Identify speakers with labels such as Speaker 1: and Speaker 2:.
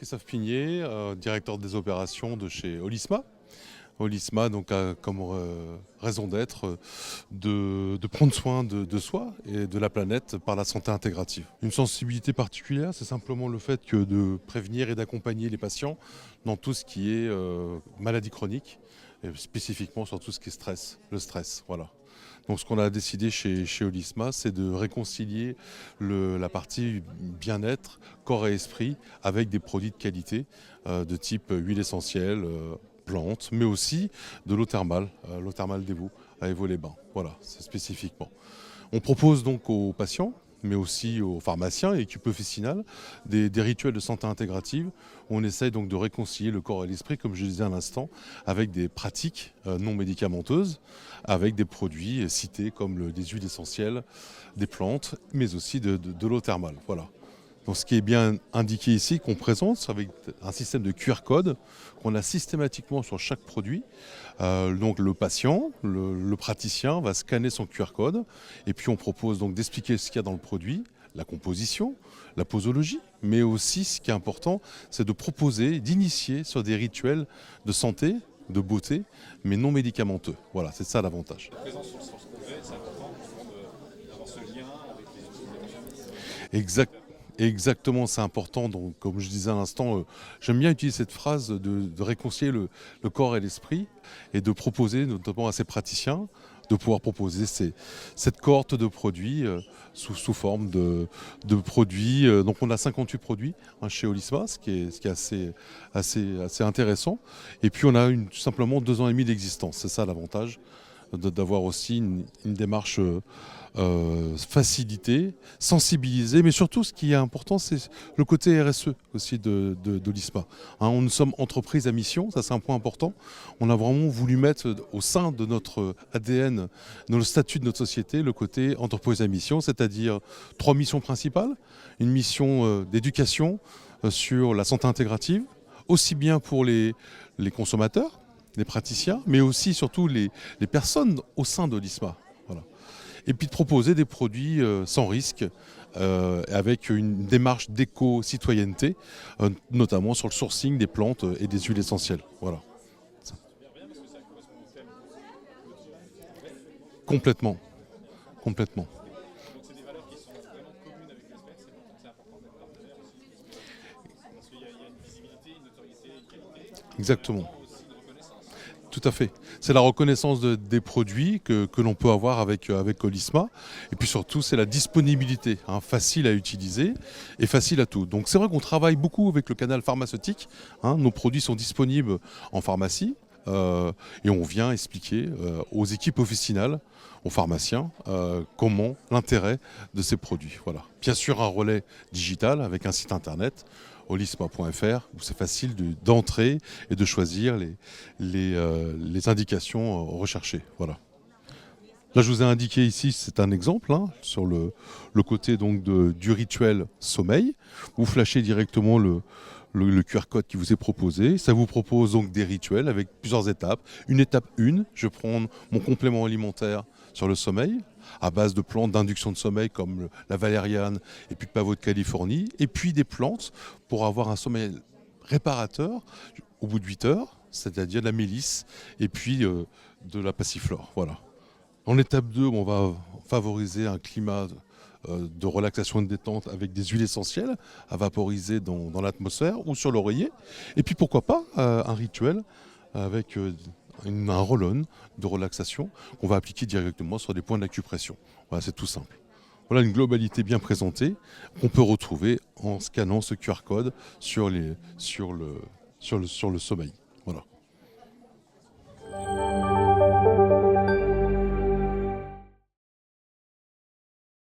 Speaker 1: Christophe Pigné, directeur des opérations de chez Olisma. Olisma donc, a comme raison d'être de prendre soin de soi et de la planète par la santé intégrative. Une sensibilité particulière, c'est simplement le fait que de prévenir et d'accompagner les patients dans tout ce qui est maladie chronique, et spécifiquement sur tout ce qui est stress, le stress. Voilà. Donc ce qu'on a décidé chez Olisma, c'est de réconcilier la partie bien-être, corps et esprit, avec des produits de qualité de type huile essentielle, plantes, mais aussi de l'eau thermale d'Evo, à Evo-les-Bains. Voilà, c'est spécifiquement. On propose donc aux patients, mais aussi aux pharmaciens et équipes officinales, des rituels de santé intégrative où on essaye donc de réconcilier le corps et l'esprit, comme je disais à l'instant, avec des pratiques non médicamenteuses, avec des produits cités comme des huiles essentielles, des plantes, mais aussi de l'eau thermale. Voilà. Donc ce qui est bien indiqué ici, qu'on présente, c'est avec un système de QR code qu'on a systématiquement sur chaque produit. Donc le patient, le praticien va scanner son QR code et puis on propose donc d'expliquer ce qu'il y a dans le produit, la composition, la posologie, mais aussi ce qui est important, c'est de proposer, d'initier sur des rituels de santé, de beauté, mais non médicamenteux. Voilà, c'est ça l'avantage.
Speaker 2: La présence sur le source projet, c'est important justement d'avoir ce lien avec les
Speaker 1: Exactement, c'est important. Donc, comme je disais à l'instant, j'aime bien utiliser cette phrase de réconcilier le corps et l'esprit et de proposer, notamment à ces praticiens, de pouvoir proposer cette cohorte de produits sous forme de produits. Donc, on a 58 produits chez Olisma, ce qui est assez intéressant. Et puis, on a tout simplement 2 ans et demi d'existence. C'est ça l'avantage d'avoir aussi une démarche facilitée, sensibilisée, mais surtout ce qui est important, c'est le côté RSE aussi de l'ISMA. Nous sommes entreprise à mission, ça c'est un point important. On a vraiment voulu mettre au sein de notre ADN, dans le statut de notre société, le côté entreprise à mission, c'est-à-dire 3 missions principales. Une mission d'éducation sur la santé intégrative, aussi bien pour les consommateurs, les praticiens, mais aussi surtout les personnes au sein de l'ISMA. Voilà. Et puis de proposer des produits sans risque, avec une démarche d'éco-citoyenneté, notamment sur le sourcing des plantes et des huiles essentielles. Voilà. Complètement. Complètement.
Speaker 2: Donc c'est des valeurs qui sont vraiment communes avec l'espèce, c'est important d'être partenaire aussi. Parce qu'il y a une visibilité, une notoriété, une qualité.
Speaker 1: Exactement.
Speaker 2: Aussi une reconnaissance.
Speaker 1: Tout à fait. C'est la reconnaissance des produits que l'on peut avoir avec Olisma. Et puis surtout, c'est la disponibilité, facile à utiliser et facile à tout. Donc c'est vrai qu'on travaille beaucoup avec le canal pharmaceutique. Nos produits sont disponibles en pharmacie. Et on vient expliquer aux équipes officinales, aux pharmaciens, comment l'intérêt de ces produits. Voilà. Bien sûr, un relais digital avec un site internet, olisma.fr, où c'est facile d'entrer et de choisir les indications recherchées. Voilà. Là, je vous ai indiqué ici, c'est un exemple, sur le côté donc du rituel sommeil. Vous flashez directement le QR code qui vous est proposé. Ça vous propose donc des rituels avec plusieurs étapes. Une étape 1, je prends mon complément alimentaire sur le sommeil, à base de plantes d'induction de sommeil comme la valériane et puis le pavot de Californie, et puis des plantes pour avoir un sommeil réparateur au bout de 8 heures, c'est-à-dire de la mélisse et puis de la passiflore. Voilà. En étape 2, on va favoriser un climat de relaxation et de détente avec des huiles essentielles à vaporiser dans l'atmosphère ou sur l'oreiller. Et puis pourquoi pas un rituel avec un roll-on de relaxation qu'on va appliquer directement sur des points d'acupression. Voilà, c'est tout simple. Voilà une globalité bien présentée qu'on peut retrouver en scannant ce QR code sur le sommeil. Voilà.